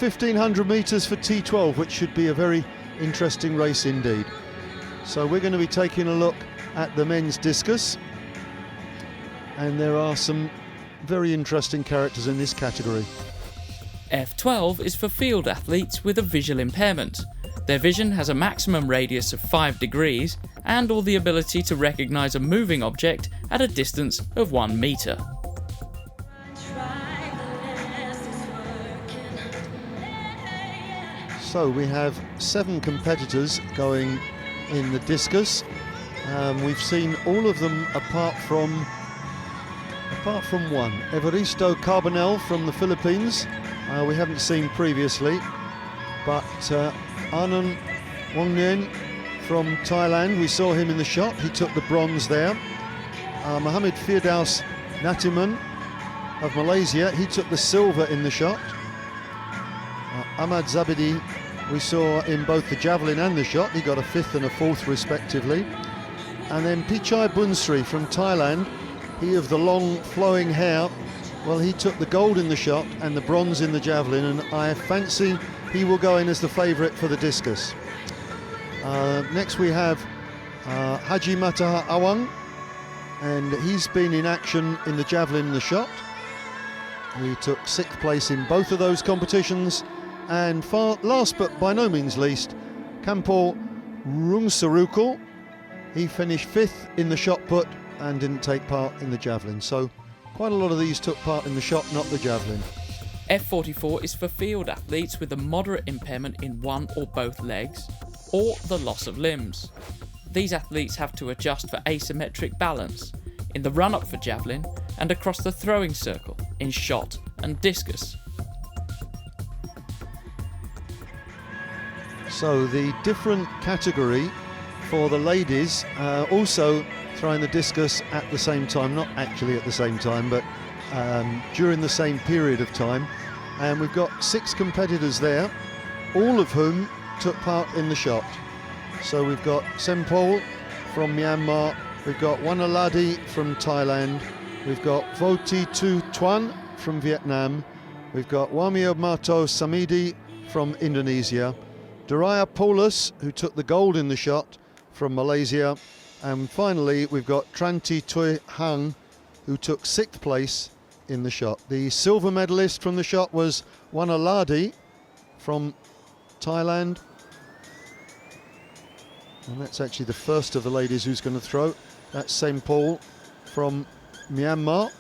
is 1500 metres for T12, which should be a very interesting race indeed. So we're going to be taking a look at the men's discus, and there are some very interesting characters in this category. F12 is for field athletes with a visual impairment. Their vision has a maximum radius of 5 degrees and or the ability to recognise a moving object at a distance of 1 metre. So we have 7 competitors going in the discus. We've seen all of them apart from one. Evaristo Carbonell from the Philippines, we haven't seen previously, but Anand Wongnyen from Thailand, we saw him in the shot, he took the bronze there. Mohamed Firdaus Natiman of Malaysia, he took the silver in the shot. Ahmad Zabidi we saw in both the javelin and the shot, he got a 5th and a 4th respectively. And then Pichai Bunsri from Thailand, he of the long flowing hair, well, he took the gold in the shot and the bronze in the javelin, and I fancy he will go in as the favourite for the discus. Next we have Haji Mataha Awang, and he's been in action in the javelin and the shot. He took 6th place in both of those competitions. And last but by no means least, Kampo Rungsarukul, he finished 5th in the shot put and didn't take part in the javelin. So quite a lot of these took part in the shot, not the javelin. F44 is for field athletes with a moderate impairment in one or both legs, or the loss of limbs. These athletes have to adjust for asymmetric balance in the run-up for javelin and across the throwing circle in shot and discus. So the different category for the ladies, also throwing the discus at the same time, not actually at the same time, but during the same period of time. And we've got 6 competitors there, all of whom took part in the shot. So we've got Sempol from Myanmar, we've got Wanaladi from Thailand, we've got Voti Tu Tuan from Vietnam, we've got Wamio Mato Samidi from Indonesia, Doraya Paulus, who took the gold in the shot, from Malaysia, and finally we've got Tranti Tui Hang, who took 6th place in the shot. The silver medalist from the shot was Wanaladi from Thailand, and that's actually the first of the ladies who's going to throw. That's Sempol from Myanmar.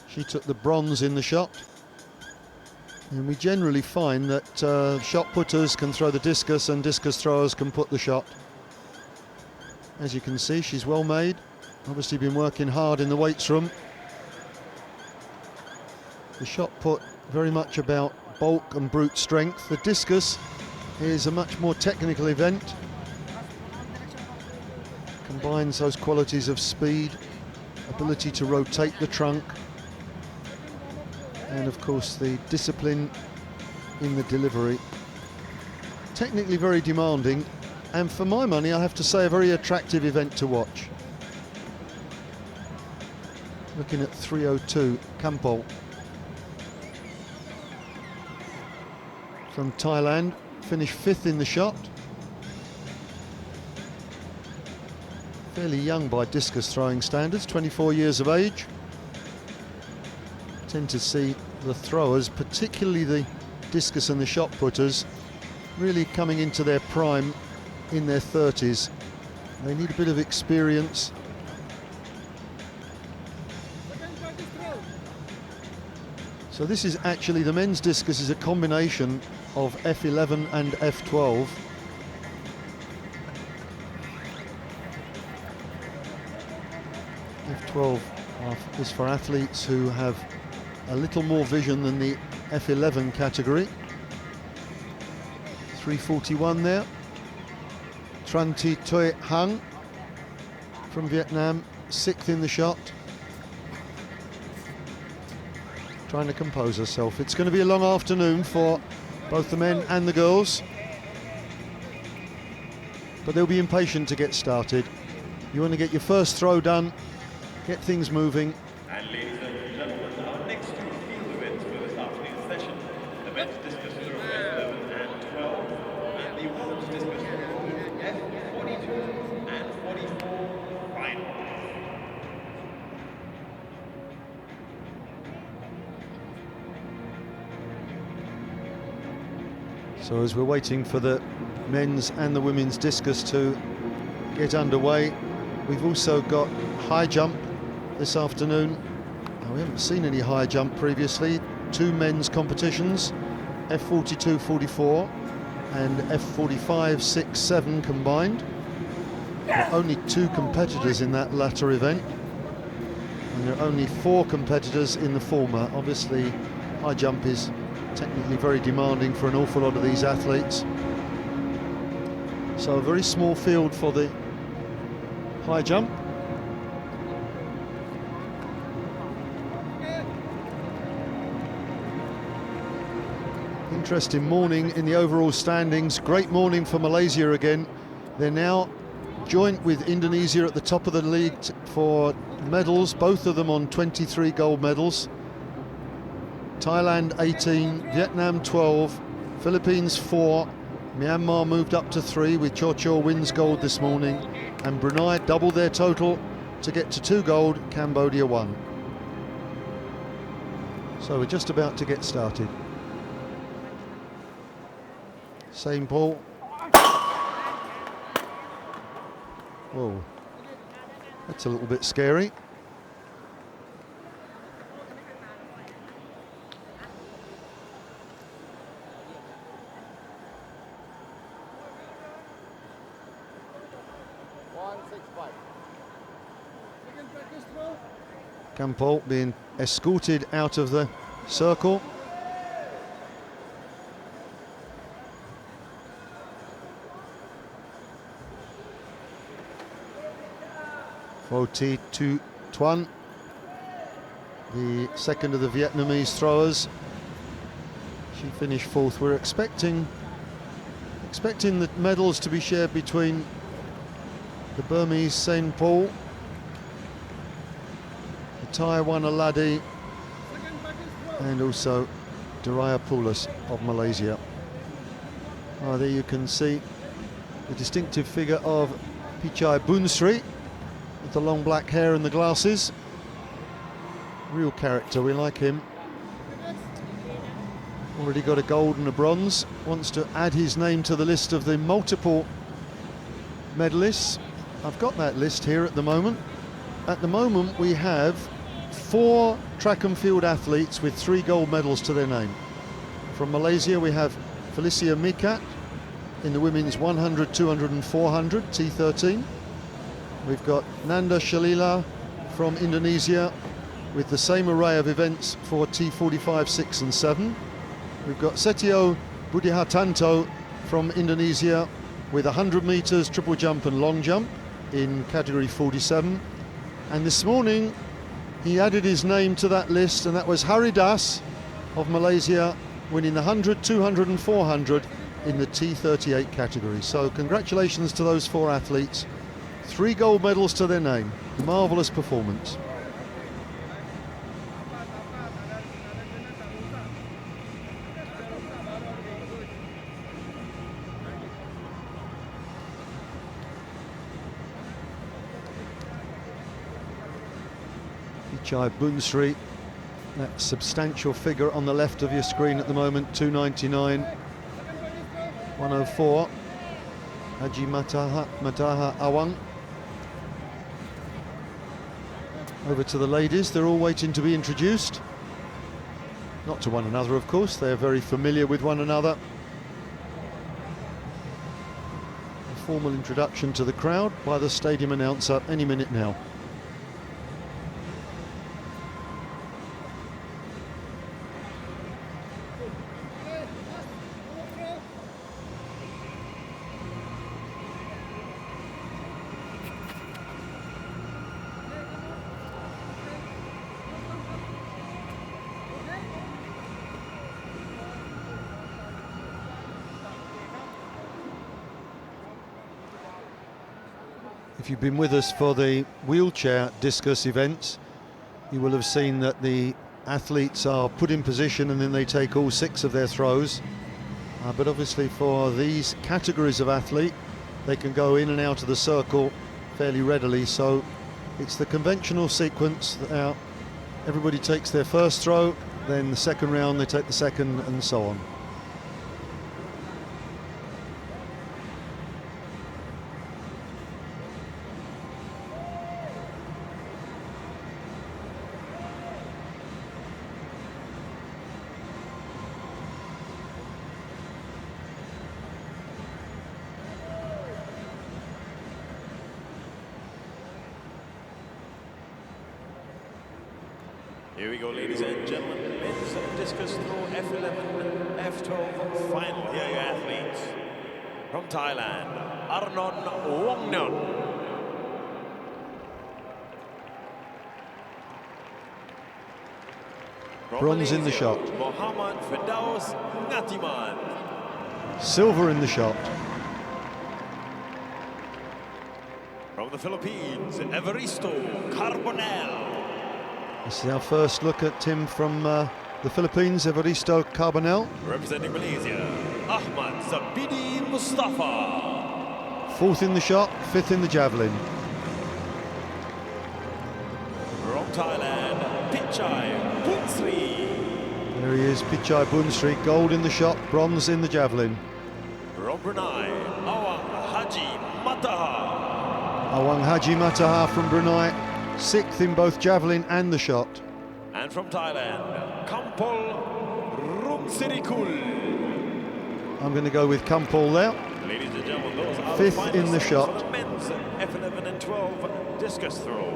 She took the bronze in the shot. And we generally find that shot putters can throw the discus and discus throwers can put the shot. As you can see, she's well made, obviously been working hard in the weights room. The shot put very much about bulk and brute strength. The discus is a much more technical event, combines those qualities of speed, ability to rotate the trunk, and of course the discipline in the delivery. Technically very demanding, and for my money I have to say a very attractive event to watch. Looking at 302, Kampol from Thailand, finished 5th in the shot. Fairly young by discus throwing standards, 24 years of age. Tend to see the throwers, particularly the discus and the shot putters, really coming into their prime in their 30s. They need a bit of experience. So this is actually, the men's discus is a combination of F11 and F12. F12 is for athletes who have a little more vision than the F11 category. 341 there. Tran Thi Toi Hang from Vietnam, 6th in the shot. Trying to compose herself. It's going to be a long afternoon for both the men and the girls, but they'll be impatient to get started. You want to get your first throw done, get things moving. And ladies and gentlemen, our next two field men's discus throw F11 and 12, and the women's discus throw F42 and 44 final. So as we're waiting for the men's and the women's discus to get underway, we've also got high jump this afternoon. Now, we haven't seen any high jump previously. Two men's competitions, F42 44 and F45 6 7 combined. There are only two competitors in that latter event, and there are only 4 competitors in the former. Obviously, high jump is technically very demanding for an awful lot of these athletes. So a very small field for the high jump. Interesting morning in the overall standings. Great morning for Malaysia again. They're now joint with Indonesia at the top of the league for medals, both of them on 23 gold medals. Thailand 18, Vietnam 12, Philippines 4, Myanmar moved up to 3 with Cho Cho wins gold this morning, and Brunei doubled their total to get to 2 gold, Cambodia 1. So we're just about to get started. St. Paul. Whoa, that's a little bit scary. Campbell being escorted out of the circle. F42 Tuan, the second of the Vietnamese throwers. She finished 4th. We're expecting the medals to be shared between the Burmese St. Paul, the Thai Wanaladi, and also Daraya Poulos of Malaysia. There you can see the distinctive figure of Pichai Bunsri with the long black hair and the glasses. Real character, we like him. Already got a gold and a bronze. Wants to add his name to the list of the multiple medalists. I've got that list here at the moment. At the moment we have 4 track and field athletes with 3 gold medals to their name. From Malaysia we have Felicia Mikat in the women's 100, 200 and 400 T13. We've got Nanda Shalila from Indonesia with the same array of events for T45, 6 and 7. We've got Setio Budihartanto from Indonesia with 100 metres, triple jump and long jump in category 47. And this morning he added his name to that list, and that was Haridas of Malaysia, winning the 100, 200 and 400 in the T38 category. So congratulations to those 4 athletes. 3 gold medals to their name. Marvellous performance. Pichai Bunsri, that substantial figure on the left of your screen at the moment, 299, 104. Haji Mataha Awang. Over to the ladies, they're all waiting to be introduced. Not to one another, of course, they're very familiar with one another. A formal introduction to the crowd by the stadium announcer any minute now. If you've been with us for the wheelchair discus events, you will have seen that the athletes are put in position and then they take all 6 of their throws. But obviously for these categories of athlete, they can go in and out of the circle fairly readily. So it's the conventional sequence that everybody takes their first throw, then the second round they take the second, and so on. Here we go, ladies and gentlemen. Men's discus throw F11, F12 final. Here are your athletes. From Thailand, Arnon Wongnon. From Bronze in the Malaysia, shot. Muhammad Firdaus Ngatiman. Silver in the shot. From the Philippines, Evaristo Carbonell. This is our first look at him from the Philippines, Evaristo Carbonell. Representing Malaysia, Ahmad Zabidi Mustafa. 4th in the shot, 5th in the javelin. From Thailand, Pichai Bunsri. There he is, Pichai Bunsri, gold in the shot, bronze in the javelin. From Brunei, Awang Haji Mataha. Awang Haji Mataha from Brunei, 6th in both javelin and the shot. And from Thailand, Kampol Rumsirikul. I'm going to go with Kampol there. Ladies and gentlemen, those are 5th in the shot. for the men's F11 and 12 discus throw.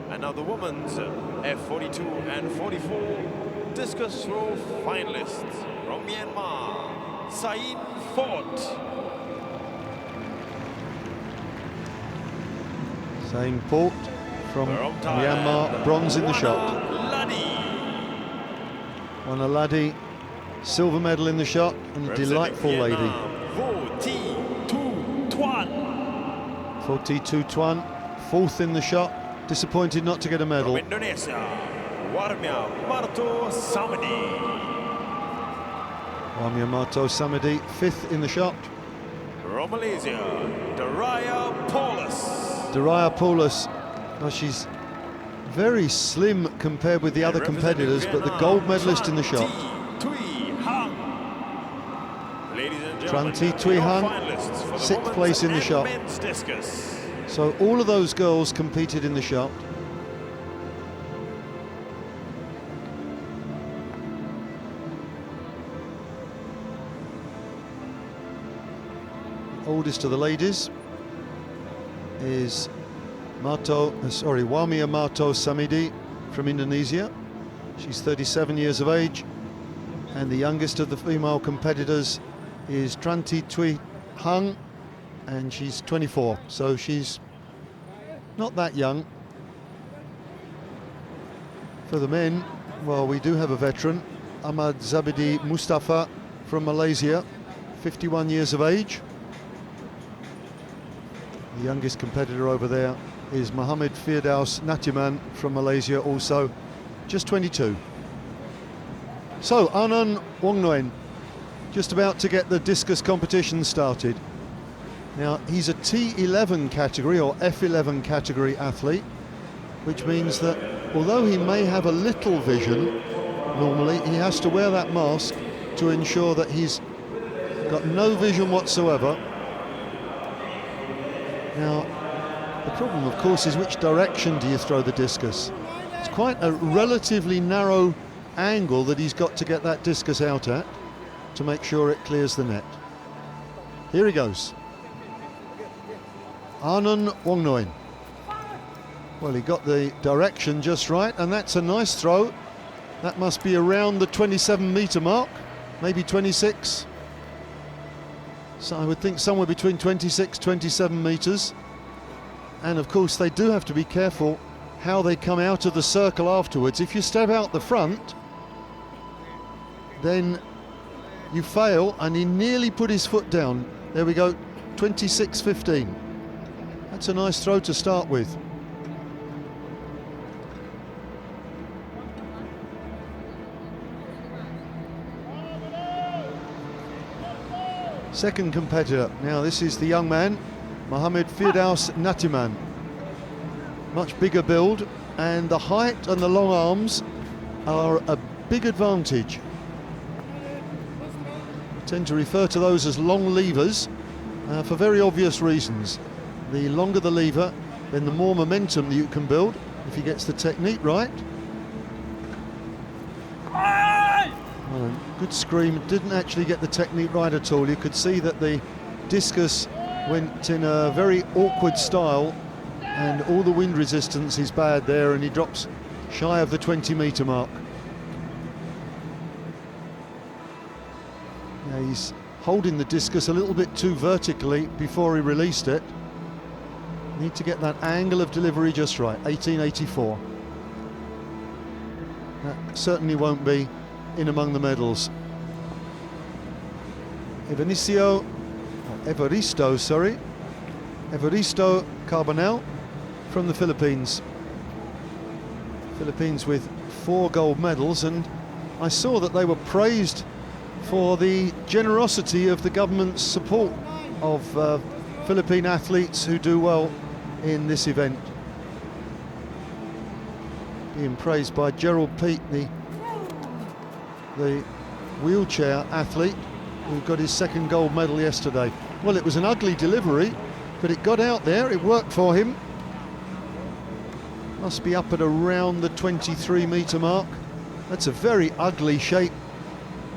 And now the women's F42 and 44 discus throw finalists. From Myanmar, Sain Fort. Same port from Myanmar, bronze in the shot. Wana Ladi, silver medal in the shot, and a delightful lady. Vo Ti Tu Tuan. 42 Tuan, 4th in the shot. Disappointed not to get a medal. From Indonesia, Warmia Marto Samadi. Wamia Marto Samadi, 5th in the shot. From Malaysia, Daraya Paulus. Daraya Paulus, well, she's very slim compared with the other competitors, but the gold medalist in the shot. Tran Thi Tui Hang, 6th place in the shot. So all of those girls competed in the shot. Oldest of the ladies is Wamia Marto Samidi from Indonesia. She's 37 years of age, and the youngest of the female competitors is Tran Thi Tui Hang, and she's 24, so she's not that young. For the men, well, we do have a veteran, Ahmad Zabidi Mustafa from Malaysia, 51 years of age. The youngest competitor over there is Muhammad Firdaus Ngatiman from Malaysia, also just 22. So Arnon Wongnoen just about to get the discus competition started. Now he's a T11 category or F11 category athlete, which means that although he may have a little vision normally, he has to wear that mask to ensure that he's got no vision whatsoever. Now, the problem, of course, is which direction do you throw the discus? It's quite a relatively narrow angle that he's got to get that discus out at to make sure it clears the net. Here he goes. Arnon Wongnoen. Well, he got the direction just right, and that's a nice throw. That must be around the 27-metre mark, maybe 26. So I would think somewhere between 26, 27 metres. And of course they do have to be careful how they come out of the circle afterwards. If you step out the front, then you fail, and he nearly put his foot down. There we go, 26.15. That's a nice throw to start with. second competitor. Now this is the young man, Mohammed Firdaus Natiman. Much bigger build, and the height and the long arms are a big advantage. I tend to refer to those as long levers for very obvious reasons. The longer the lever, then the more momentum that you can build if he gets the technique right. Well, good scream, didn't actually get the technique right at all. You could see that the discus went in a very awkward style, and all the wind resistance is bad there, and he drops shy of the 20-metre mark. Now he's holding the discus a little bit too vertically before he released it. Need to get that angle of delivery just right. 1884. That certainly won't be in among the medals. Evaristo Carbonell from the Philippines. Philippines with 4 gold medals, and I saw that they were praised for the generosity of the government's support of Philippine athletes who do well in this event. Being praised by Gerald Peat, the wheelchair athlete who got his second gold medal yesterday. Well, it was an ugly delivery, but it got out there, it worked for him. Must be up at around the 23-metre mark. That's a very ugly shape,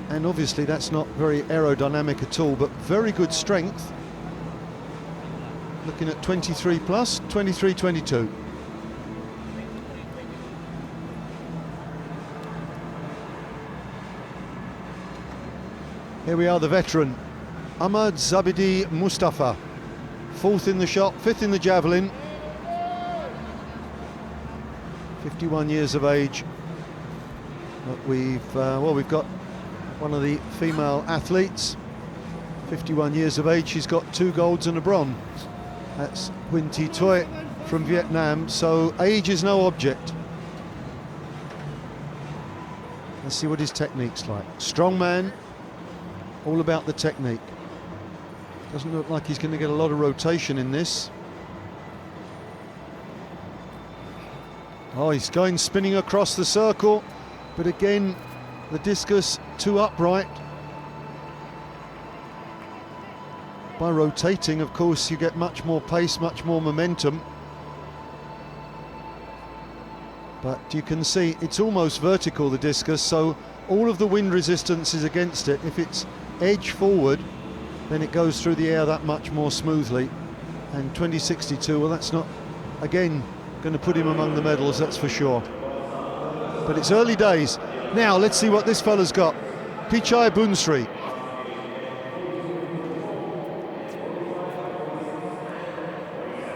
and obviously that's not very aerodynamic at all, but very good strength. Looking at 23 plus, 23-22. Here we are, the veteran, Ahmad Zabidi Mustafa. 4th in the shot, 5th in the javelin. 51 years of age. But we've got one of the female athletes, 51 years of age. She's got 2 golds and a bronze. That's Huyen Thi Toi from Vietnam, so age is no object. Let's see what his technique's like. Strong man, all about the technique. Doesn't look like he's going to get a lot of rotation in this. Oh, he's going spinning across the circle, but again, the discus too upright. By rotating, of course, you get much more pace, much more momentum. But you can see it's almost vertical, the discus, so all of the wind resistance is against it. If it's edge forward, then it goes through the air that much more smoothly. And 2062, well, that's not, again, going to put him among the medals, that's for sure. But it's early days. Now, let's see what this fella's got. Pichai Bunsri.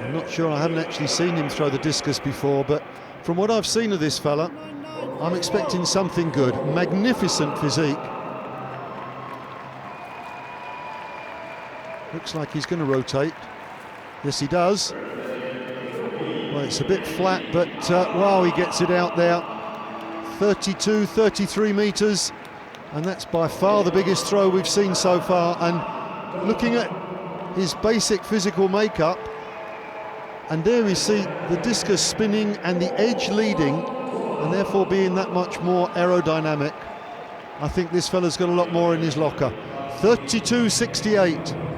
I'm not sure, I haven't actually seen him throw the discus before, but from what I've seen of this fella, I'm expecting something good. Magnificent physique. Looks like he's going to rotate. Yes, he does. Well, it's a bit flat, but wow, he gets it out there. 32, 33 metres, and that's by far the biggest throw we've seen so far. And looking at his basic physical makeup, and there we see the discus spinning and the edge leading, and therefore being that much more aerodynamic. I think this fella's got a lot more in his locker. 32.68.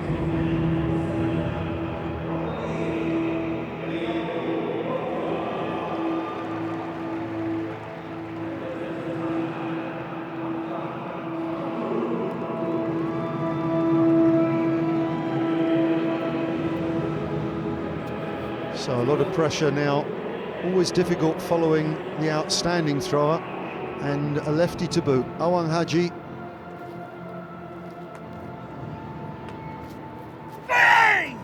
So a lot of pressure now, always difficult following the outstanding thrower, and a lefty to boot. Awang Haji.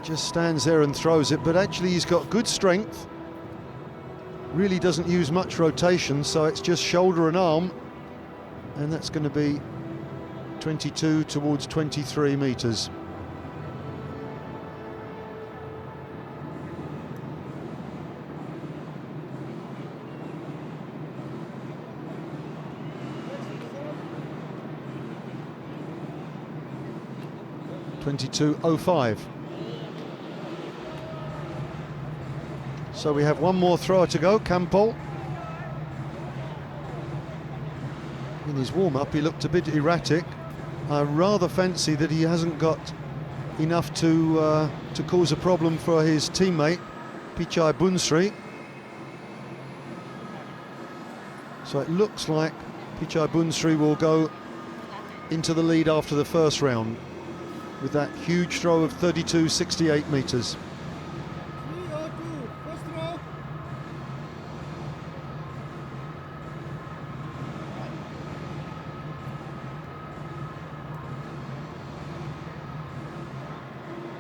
Just stands there and throws it, but actually he's got good strength. Really doesn't use much rotation, so it's just shoulder and arm, and that's going to be 22 towards 23 metres. 22.05. So we have one more thrower to go, Campbell. In his warm-up, he looked a bit erratic. I rather fancy that he hasn't got enough to cause a problem for his teammate, Pichai Bunsri. So it looks like Pichai Bunsri will go into the lead after the first round with that huge throw of 32.68 metres.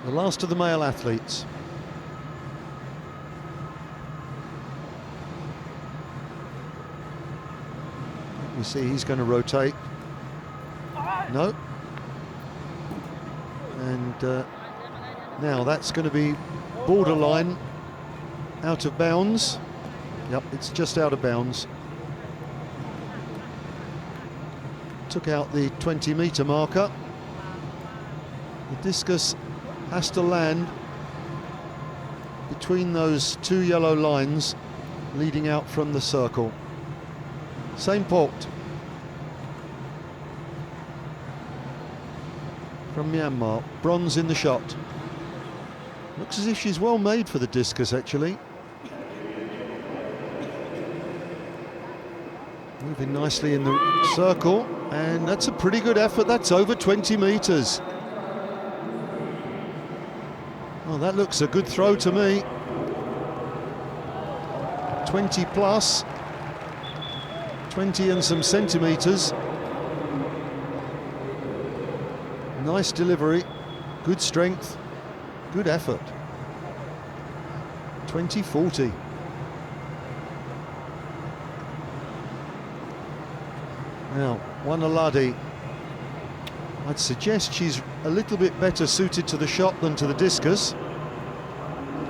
The last of the male athletes. You see he's going to rotate. No. And now that's going to be borderline out of bounds. Yep, it's just out of bounds. Took out the 20-metre marker. The discus has to land between those two yellow lines leading out from the circle. Same port from Myanmar, bronze in the shot. Looks as if she's well made for the discus, actually. Moving nicely in the circle, and that's a pretty good effort. That's over 20 metres. Oh, that looks a good throw to me. 20 plus, 20 and some centimetres. Nice delivery, good strength, good effort. 20.40. Now, Wanaladi, I'd suggest she's a little bit better suited to the shot than to the discus.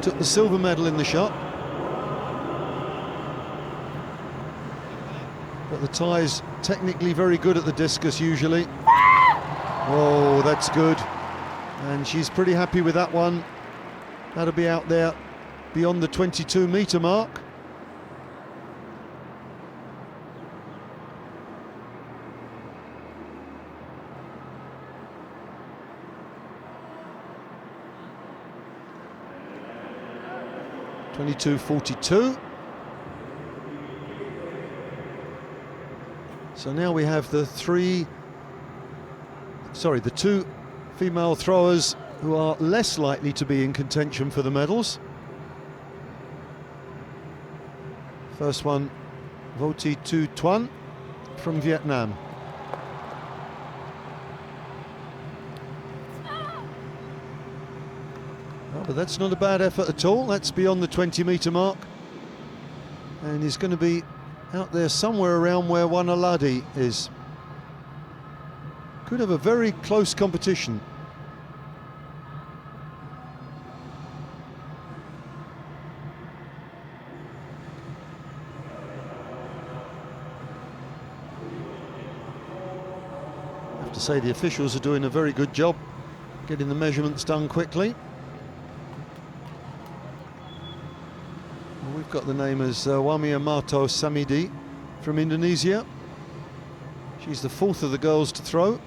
Took the silver medal in the shot. But the Thai's technically very good at the discus usually. Oh, that's good. And she's pretty happy with that one. That'll be out there beyond the 22-metre mark. .22.42. So now we have the two female throwers who are less likely to be in contention for the medals. First one, Vo Thi Tu Tuan from Vietnam. Oh, but that's not a bad effort at all. That's beyond the 20-metre mark. And he's going to be out there somewhere around where Wanaladi is. Could have a very close competition. I have to say the officials are doing a very good job getting the measurements done quickly. We've got the name as Wamia Marto Samidi from Indonesia. She's the fourth of the girls to throw.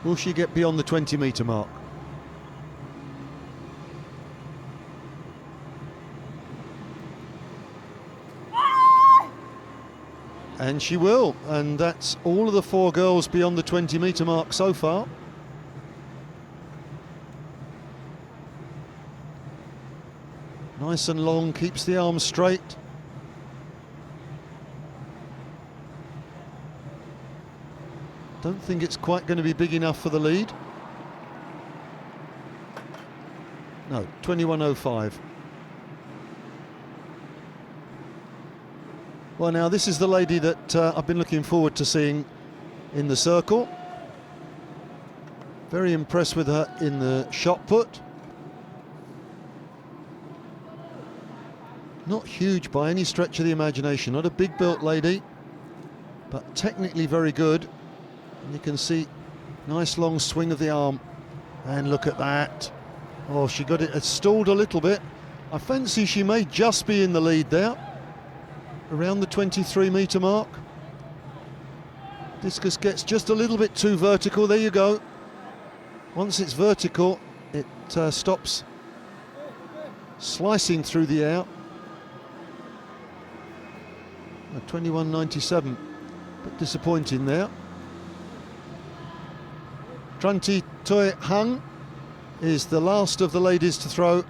Will she get beyond the 20-metre mark? And she will, and that's all of the four girls beyond the 20-metre mark so far. Nice and long, keeps the arms straight. Don't think it's quite going to be big enough for the lead. No, 21.05. Well, now this is the lady that I've been looking forward to seeing in the circle. Very impressed with her in the shot put. Not huge by any stretch of the imagination, not a big built lady, but technically very good. And you can see nice long swing of the arm, and look at that. Oh, she got it stalled a little bit. I fancy she may just be in the lead there, around the 23-metre mark. Discus gets just a little bit too vertical. There you go. Once it's vertical, it stops slicing through the air. 21.97, but disappointing there. Tranti Toi Hung is the last of the ladies to throw.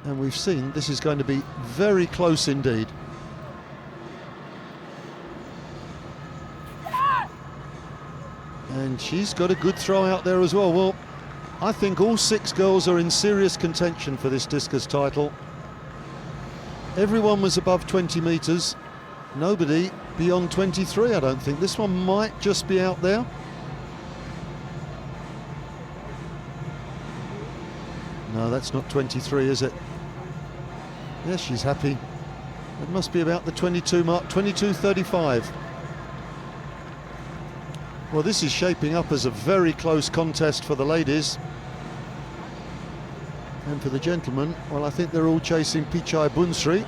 And we've seen this is going to be very close indeed. And she's got a good throw out there as well. Well, I think all 6 girls are in serious contention for this discus title. Everyone was above 20 metres. Nobody beyond 23, I don't think. This one might just be out there. No, that's not 23, is it? Yes, she's happy. It must be about the 22 mark, 22.35. Well, this is shaping up as a very close contest for the ladies. And for the gentlemen, well, I think they're all chasing Pichai Bunsri.